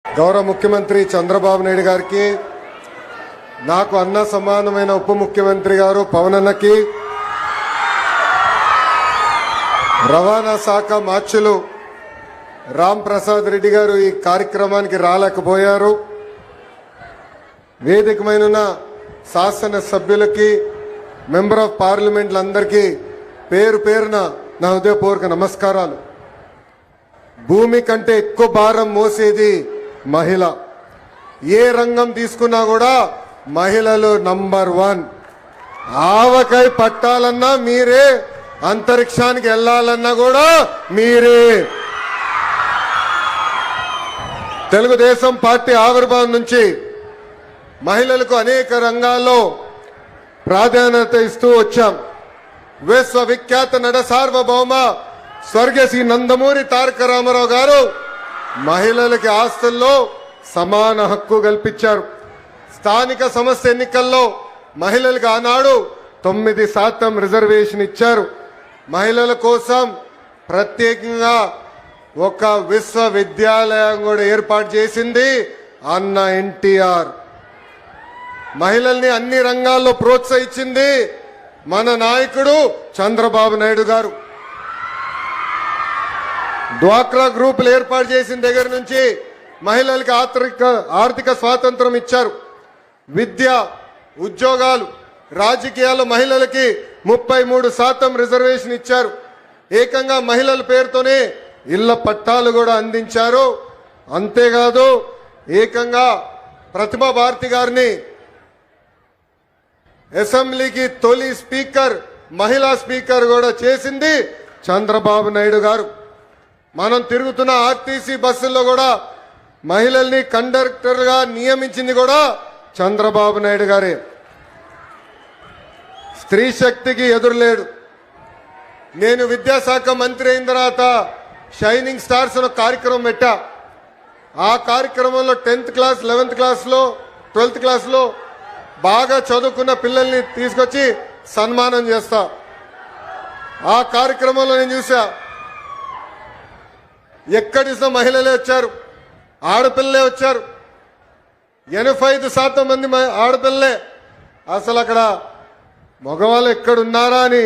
గౌరవ ముఖ్యమంత్రి చంద్రబాబు నాయుడు గారికి, నాకు అన్న సమానమైన ఉప ముఖ్యమంత్రి గారు పవన్ అన్నకి, రవాణా శాఖ మార్చులు రామ్ ప్రసాద్ రెడ్డి గారు ఈ కార్యక్రమానికి రాలేకపోయారు. వేదికమైన శాసన సభ్యులకి, మెంబర్ ఆఫ్ పార్లమెంట్లందరికీ పేరు పేరున నా హృదయపూర్వక నమస్కారాలు. భూమి కంటే ఎక్కువ భారం మోసేది మహిళ. ఏ రంగం తీసుకున్నా కూడా మహిళలు నంబర్ 1. ఆవకాయ పట్టాలన్నా మీరే, అంతరిక్షానికి వెళ్లాలన్నా కూడా మీరే. తెలుగుదేశం పార్టీ ఆవిర్భావం నుంచి మహిళలకు అనేక రంగాల్లో ప్రాధాన్యత ఇస్తూ వచ్చాం. విశ్వవిఖ్యాత నట సార్వభౌమ స్వర్గశ్రీ నందమూరి తారక రామారావు గారు మహిళలకి ఆస్తుల్లో సమాన హక్కు కల్పించారు. స్థానిక సంస్థ ఎన్నికల్లో మహిళలకు ఆనాడు 9% రిజర్వేషన్ ఇచ్చారు. మహిళల కోసం ప్రత్యేకంగా ఒక విశ్వవిద్యాలయం కూడా ఏర్పాటు చేసింది అన్న ఎన్టీఆర్. మహిళల్ని అన్ని రంగాల్లో ప్రోత్సహించింది మన నాయకుడు చంద్రబాబు నాయుడు గారు. డ్వాక్రా గ్రూపులు ఏర్పాటు చేసిన దగ్గర నుంచి మహిళలకు ఆర్థిక స్వాతంత్రం ఇచ్చారు. విద్య, ఉద్యోగాలు, రాజకీయాల్లో మహిళలకి 33% రిజర్వేషన్ ఇచ్చారు. ఏకంగా మహిళల పేరుతోనే ఇళ్ల పట్టాలు కూడా అందించారు. అంతేకాదు, ఏకంగా ప్రతిభా భారతి గారిని అసెంబ్లీకి తొలి స్పీకర్, మహిళా స్పీకర్ కూడా చేసింది చంద్రబాబు నాయుడు గారు. మనం తిరుగుతున్న ఆర్టీసీ బస్సుల్లో కూడా మహిళల్ని కండక్టర్గా నియమించింది కూడా చంద్రబాబు నాయుడు గారే. స్త్రీ శక్తికి ఎదురులేడు. నేను విద్యాశాఖ మంత్రి అయిన తర్వాత షైనింగ్ స్టార్స్ అనే కార్యక్రమం పెట్టా. ఆ కార్యక్రమంలో 10th క్లాస్, 11th క్లాస్లో, 12th క్లాస్లో బాగా చదువుకున్న పిల్లల్ని తీసుకొచ్చి సన్మానం చేస్తా. ఆ కార్యక్రమంలో నేను చూసా, ఎక్కడి మహిళలే వచ్చారు, ఆడపిల్లలే వచ్చారు. 85% మంది ఆడపిల్లలే. అసలు అక్కడ మగవాళ్ళు ఎక్కడున్నారా అని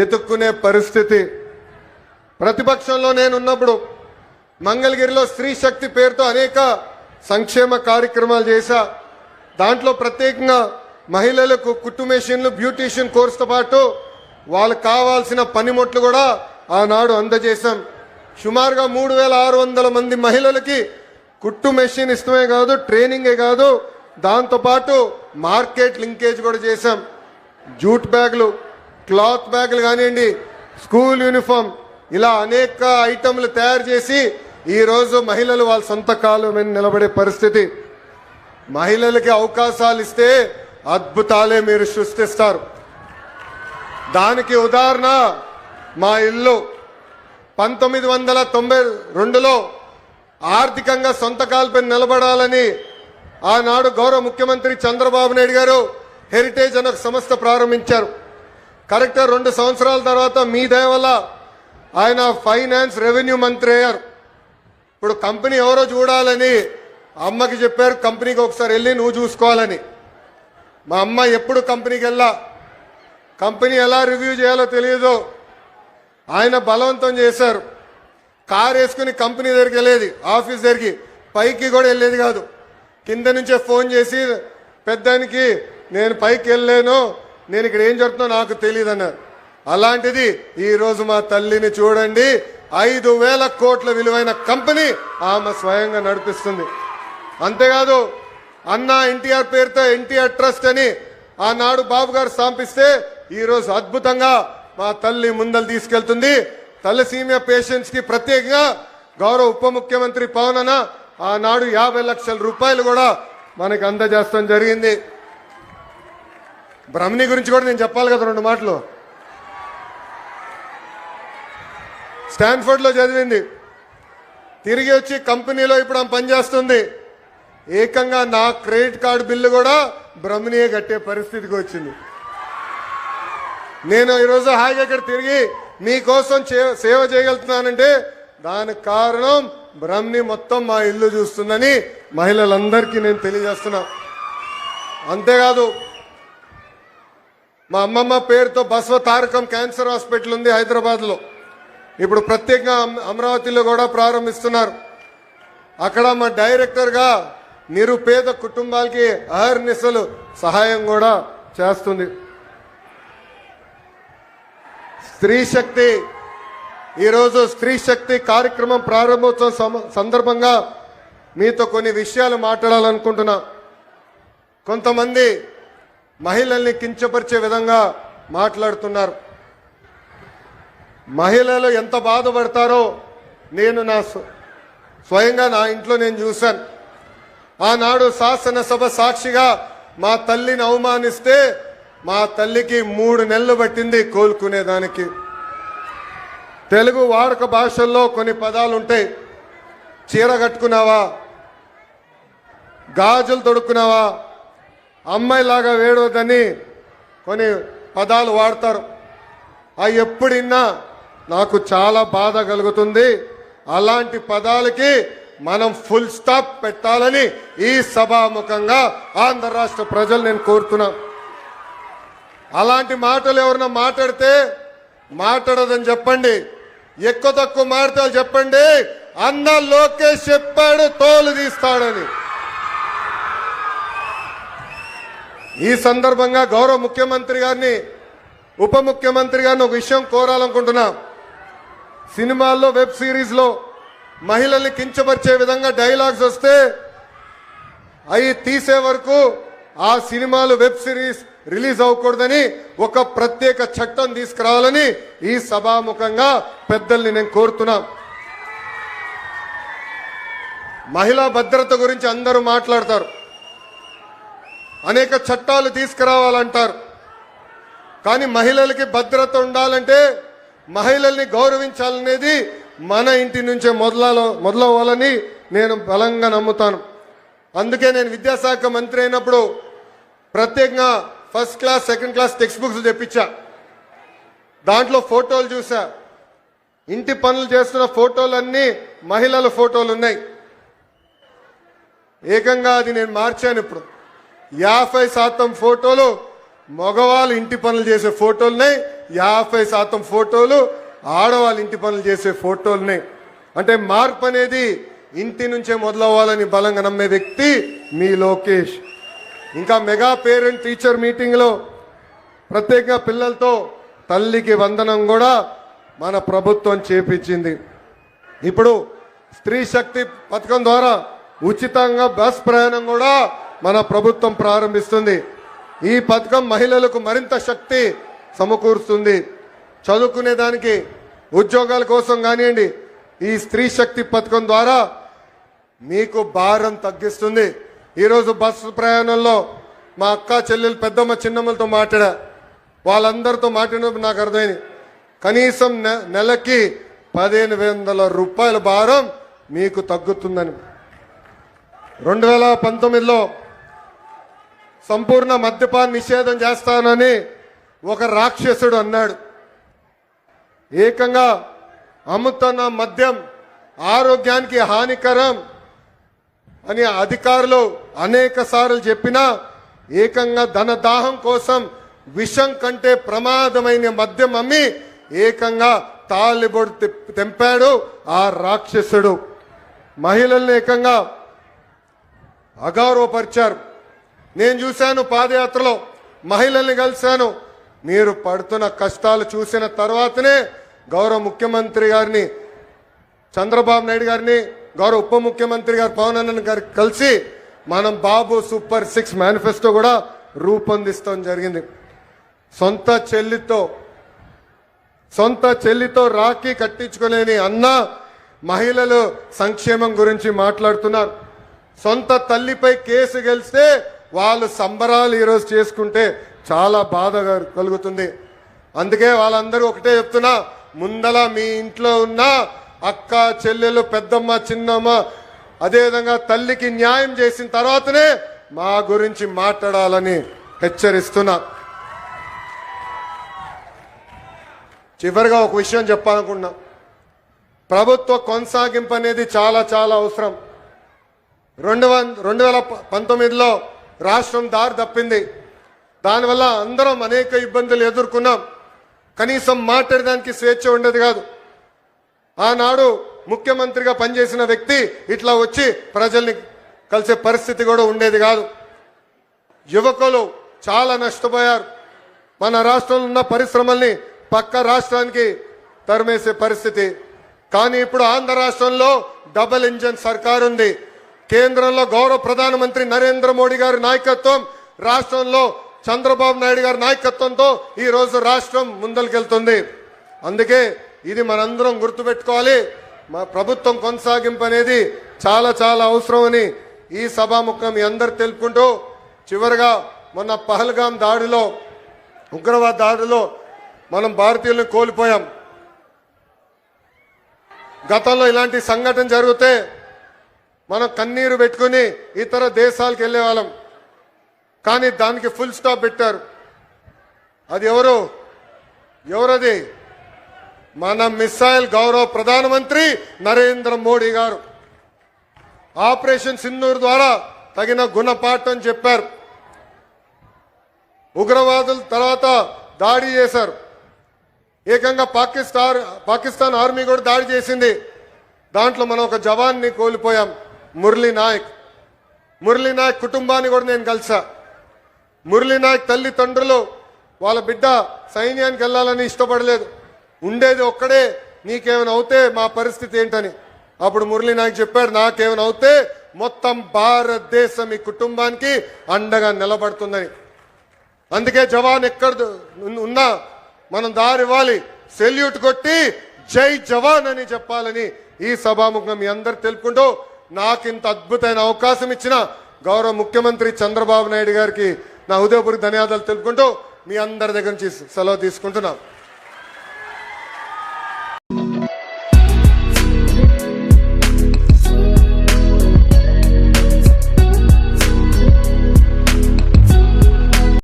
ఎతుక్కునే పరిస్థితి. ప్రతిపక్షంలో నేనున్నప్పుడు మంగళగిరిలో స్త్రీ శక్తి పేరుతో అనేక సంక్షేమ కార్యక్రమాలు చేశా. దాంట్లో ప్రత్యేకంగా మహిళలకు కుట్టు మెషిన్లు, బ్యూటీషియన్ కోర్సుతో పాటు వాళ్ళకు కావాల్సిన పనిముట్లు కూడా ఆనాడు అందజేశాం. సుమారుగా 3600 మంది మహిళలకి కుట్టు మెషిన్ ఇష్టమే కాదు, ట్రైనింగే కాదు, దాంతోపాటు మార్కెట్ లింకేజ్ కూడా చేశాం. జూట్ బ్యాగులు, క్లాత్ బ్యాగులు కానివ్వండి, స్కూల్ యూనిఫామ్, ఇలా అనేక ఐటమ్లు తయారు చేసి ఈరోజు మహిళలు వాళ్ళ సొంత కాలు మీద నిలబడే పరిస్థితి. మహిళలకి అవకాశాలు ఇస్తే అద్భుతాలే మీరు సృష్టిస్తారు. దానికి ఉదాహరణ మా ఇల్లు. 1992లో ఆర్థికంగా సొంత కాలుపై నిలబడాలని ఆనాడు గౌరవ ముఖ్యమంత్రి చంద్రబాబు నాయుడు గారు హెరిటేజ్ అనే సంస్థ ప్రారంభించారు. కరెక్ట్గా 2 సంవత్సరాల తర్వాత మీ దయ వల్ల ఆయన ఫైనాన్స్, రెవెన్యూ మంత్రి అయ్యారు. ఇప్పుడు కంపెనీ ఎవరో చూడాలని అమ్మకి చెప్పారు, కంపెనీకి ఒకసారి వెళ్ళి నువ్వు చూసుకోవాలని. మా అమ్మ ఎప్పుడు కంపెనీకి వెళ్ళా, కంపెనీ ఎలా రివ్యూ చేయాలో తెలియదు. ఆయన బలవంతం చేశారు. కారు వేసుకుని కంపెనీ దగ్గరికి వెళ్ళేది, ఆఫీస్ దగ్గరికి, పైకి కూడా వెళ్ళేది కాదు. కింద నుంచే ఫోన్ చేసి పెద్దానికి నేను పైకి వెళ్ళలేను, నేను ఇక్కడ ఏం జరుగుతుందో నాకు తెలియదు అన్నారు. అలాంటిది ఈరోజు మా తల్లిని చూడండి, 5,000 కోట్ల విలువైన కంపెనీ ఆమె స్వయంగా నడిపిస్తుంది. అంతేకాదు, అన్న ఎన్టీఆర్ పేరుతో ఎన్టీఆర్ ట్రస్ట్ అని ఆనాడు బాబు గారు స్థాపిస్తే ఈరోజు అద్భుతంగా మా తల్లి ముందలు తీసుకెళ్తుంది. తలసీమియా పేషెంట్స్ కి ప్రత్యేకంగా గౌరవ ఉప ముఖ్యమంత్రి పవన్ అన్న ఆనాడు 50 లక్షల రూపాయలు కూడా మనకి అందజేస్తాం జరిగింది. బ్రహ్మణి గురించి కూడా నేను చెప్పాలి కదా 2 మాటలు. స్టాన్ఫర్డ్ లో చదివింది, తిరిగి వచ్చి కంపెనీలో ఇప్పుడు ఆమె పనిచేస్తుంది. ఏకంగా నా క్రెడిట్ కార్డు బిల్లు కూడా బ్రహ్మణియే కట్టే పరిస్థితికి వచ్చింది. నేను ఈరోజు హాయిగా ఇక్కడ తిరిగి మీకోసం సేవ చేయగలుగుతున్నానంటే దానికి కారణం బ్రహ్మని మొత్తం మా ఇల్లు చూస్తుందని మహిళలందరికీ నేను తెలియజేస్తున్నా. అంతేకాదు మా అమ్మమ్మ పేరుతో బసవ తారకం క్యాన్సర్ హాస్పిటల్ ఉంది హైదరాబాద్లో. ఇప్పుడు ప్రత్యేకంగా అమరావతిలో కూడా ప్రారంభిస్తున్నారు. అక్కడ మా డైరెక్టర్గా నిరుపేద కుటుంబాలకి అహర్నిశలు సహాయం కూడా చేస్తుంది. స్త్రీ శక్తి ఈరోజు స్త్రీ శక్తి కార్యక్రమం ప్రారంభోత్సవం సందర్భంగా మీతో కొన్ని విషయాలు మాట్లాడాలనుకుంటున్నా. కొంతమంది మహిళల్ని కించపరిచే విధంగా మాట్లాడుతున్నారు. మహిళలు ఎంత బాధపడతారో నేను స్వయంగా నా ఇంట్లో నేను చూశాను. ఆనాడు శాసనసభ సాక్షిగా మా తల్లిని అవమానిస్తే మా తల్లికి 3 నెలలు పట్టింది కోలుకునేదానికి. తెలుగు వాడుక భాషల్లో కొన్ని పదాలు ఉంటాయి. చీర కట్టుకున్నావా, గాజులు తొడుక్కున్నావా, అమ్మాయిలాగా వేడవద్దని కొన్ని పదాలు వాడతారు. అవి ఎప్పుడిన్నా నాకు చాలా బాధ కలుగుతుంది. అలాంటి పదాలకి మనం ఫుల్ స్టాప్ పెట్టాలని ఈ సభాముఖంగా ఆంధ్ర రాష్ట్ర ప్రజలు నేను కోరుతున్నా. అలాంటి మాటలు ఎవరన్నా మాట్లాడితే మాట్లాడదని చెప్పండి. ఎక్కువ తక్కువ మాటలు చెప్పండి. అన్న లోకేష్ చెప్పాడు తోలు తీస్తాడని. ఈ సందర్భంగా గౌరవ ముఖ్యమంత్రి గారిని ఉప ముఖ్యమంత్రి గారిని ఒక విషయం కోరాలనుకుంటున్నా. సినిమాల్లో వెబ్ సిరీస్లో మహిళల్ని కించపరిచే విధంగా డైలాగ్స్ వస్తే అవి తీసే వరకు ఆ సినిమాలు వెబ్ సిరీస్ రిలీజ్ అవ్వకూడదని ఒక ప్రత్యేక చట్టం తీసుకురావాలని ఈ సభాముఖంగా పెద్దల్ని నేను కోరుతున్నా. మహిళా భద్రత గురించి అందరూ మాట్లాడతారు. అనేక చట్టాలు తీసుకురావాలంటారు. కానీ మహిళలకి భద్రత ఉండాలంటే మహిళల్ని గౌరవించాలనేది మన ఇంటి నుంచే మొదలవ్వాలని నేను బలంగా నమ్ముతాను. అందుకే నేను విద్యాశాఖ మంత్రి అయినప్పుడు ప్రత్యేకంగా first class second class text books తెప్పించా. దాంట్లో ఫోటోలు చూసా. ఇంటి పనులు చేస్తున్న ఫోటోలన్నీ మహిళల ఫోటోలు ఉన్నాయి. ఏకంగా అది నేను మార్చాను. ఇప్పుడు 50% ఫోటోలు మగవాళ్ళు ఇంటి పనులు చేసే ఫోటోలున్నాయి, 50% ఫోటోలు ఆడవాళ్ళు ఇంటి పనులు చేసే ఫోటోలున్నాయి. అంటే మార్పు అనేది ఇంటి నుంచే మొదలవ్వాలని బలంగా నమ్మే వ్యక్తి మీ లోకేష్. ఇంకా మెగా పేరెంట్ టీచర్ మీటింగ్లో ప్రత్యేకంగా పిల్లలతో తల్లికి వందనం కూడా మన ప్రభుత్వం చేపించింది. ఇప్పుడు స్త్రీ శక్తి పథకం ద్వారా ఉచితంగా బస్ ప్రయాణం కూడా మన ప్రభుత్వం ప్రారంభిస్తుంది. ఈ పథకం మహిళలకు మరింత శక్తి సమకూరుస్తుంది. చదువుకునేదానికి ఉద్యోగాల కోసం కానివ్వండి, ఈ స్త్రీ శక్తి పథకం ద్వారా మీకు భారం తగ్గిస్తుంది. ఈరోజు బస్సు ప్రయాణంలో మా అక్క చెల్లెలు పెద్దమ్మ చిన్నమ్మలతో మాట్లాడా. వాళ్ళందరితో మాట్లాడినప్పుడు నాకు అర్థమైంది, కనీసం నెలకి 1500 రూపాయల భారం మీకు తగ్గుతుందని. 2019లో సంపూర్ణ మద్యపాన నిషేధం చేస్తానని ఒక రాక్షసుడు అన్నాడు. ఏకంగా అమ్ముతున్న మద్యం ఆరోగ్యానికి హానికరం అని అధికారులు అనేక సార్లు చెప్పినా ఏకంగా ధనదాహం కోసం విషం కంటే ప్రమాదమైన మద్యం అమ్మి ఏకంగా తాలిబొడు తెంపాడు ఆ రాక్షసుడు. మహిళల్ని ఏకంగా అగౌరవపరిచారు. నేను చూశాను, పాదయాత్రలో మహిళల్ని కలిశాను. మీరు పడుతున్న కష్టాలు చూసిన తర్వాతనే గౌరవ ముఖ్యమంత్రి గారిని చంద్రబాబు నాయుడు గారిని, గౌరవ ఉప ముఖ్యమంత్రి గారు పవన్ అన్న గారికి కలిసి మనం బాబు సూపర్ 6 మేనిఫెస్టో కూడా రూపొందిస్తాం జరిగింది. సొంత చెల్లితో రాఖీ కట్టించుకోలేని అన్న మహిళలు సంక్షేమం గురించి మాట్లాడుతున్నారు. సొంత తల్లిపై కేసు గెలిస్తే వాళ్ళు సంబరాలు ఈరోజు చేసుకుంటే చాలా బాధ కలుగుతుంది. అందుకే వాళ్ళందరూ ఒకటే చెప్తున్నా, ముందల మీ ఇంట్లో ఉన్న అక్క చెల్లెలు పెద్దమ్మ చిన్నమ్మ అదేవిధంగా తల్లికి న్యాయం చేసిన తర్వాతనే మా గురించి మాట్లాడాలని హెచ్చరిస్తున్నా. చివరిగా ఒక విషయం చెప్పాలనుకున్నా. ప్రభుత్వ కొనసాగింపు అనేది చాలా చాలా అవసరం. 2019లో రాష్ట్రం దారి తప్పింది. దానివల్ల అందరం అనేక ఇబ్బందులు ఎదుర్కొన్నాం. కనీసం మాట్లాడడానికి స్వేచ్ఛ ఉండేది కాదు. ఆనాడు ముఖ్యమంత్రిగా పనిచేసిన వ్యక్తి ఇట్లా వచ్చి ప్రజల్ని కలిసే పరిస్థితి కూడా ఉండేది కాదు. యువకులు చాలా నష్టపోయారు. మన రాష్ట్రంలో ఉన్న పరిశ్రమల్ని పక్క రాష్ట్రానికి తరిమేసే పరిస్థితి. కానీ ఇప్పుడు ఆంధ్ర రాష్ట్రంలో డబుల్ ఇంజన్ సర్కార్ ఉంది. కేంద్రంలో గౌరవ ప్రధానమంత్రి నరేంద్ర మోడీ గారి నాయకత్వం, రాష్ట్రంలో చంద్రబాబు నాయుడు గారి నాయకత్వంతో ఈ రోజు రాష్ట్రం ముందరికెళ్తుంది. అందుకే ఇది మనందరం గుర్తుపెట్టుకోవాలి. మా ప్రభుత్వం కొనసాగింపు అనేది చాలా చాలా అవసరం అని ఈ సభాముఖం మీ అందరు తెలుపుకుంటూ, చివరిగా మొన్న పహల్గాం దాడిలో, ఉగ్రవాద దాడిలో మనం భారతీయులను కోల్పోయాం. గతంలో ఇలాంటి సంఘటన జరిగితే మనం కన్నీరు పెట్టుకుని ఇతర దేశాలకు వెళ్ళే వాళ్ళం. కానీ దానికి ఫుల్ స్టాప్ పెట్టారు. అది ఎవరది? మన మిసైల్ గౌరవ ప్రధానమంత్రి నరేంద్ర మోడీ గారు ఆపరేషన్ సింధూర్ ద్వారా తగిన గుణపాఠం చెప్పారు. ఉగ్రవాదుల తర్వాత దాడి చేశారు. ఏకంగా పాకిస్తాన్ ఆర్మీ కూడా దాడి చేసింది. దాంట్లో మనం ఒక జవాన్ని కోల్పోయాం, మురళీ నాయక్ కుటుంబాన్ని కూడా నేను కలిసా. మురళీ నాయక్ తల్లిదండ్రులు వాళ్ళ బిడ్డ సైన్యానికి వెళ్ళాలని ఇష్టపడలేదు. ఉండేది ఒక్కడే, నీకేమైనా అవుతే మా పరిస్థితి ఏంటని. అప్పుడు మురళీ నాయక్ చెప్పాడు, నాకేమైనా అవుతే మొత్తం భారతదేశం ఈ కుటుంబానికి అండగా నిలబడుతుందని. అందుకే జవాన్ ఎక్కడ ఉన్నా మనం దారివ్వాలి, సెల్యూట్ కొట్టి జై జవాన్ అని చెప్పాలని ఈ సభాముఖం మీ అందరు తెలుపుకుంటూ, నాకు ఇంత అద్భుతమైన అవకాశం ఇచ్చిన గౌరవ ముఖ్యమంత్రి చంద్రబాబు నాయుడు గారికి నా హృదయపూర్వక ధన్యవాదాలు తెలుపుకుంటూ మీ అందరి దగ్గర నుంచి సెలవు తీసుకుంటున్నాం.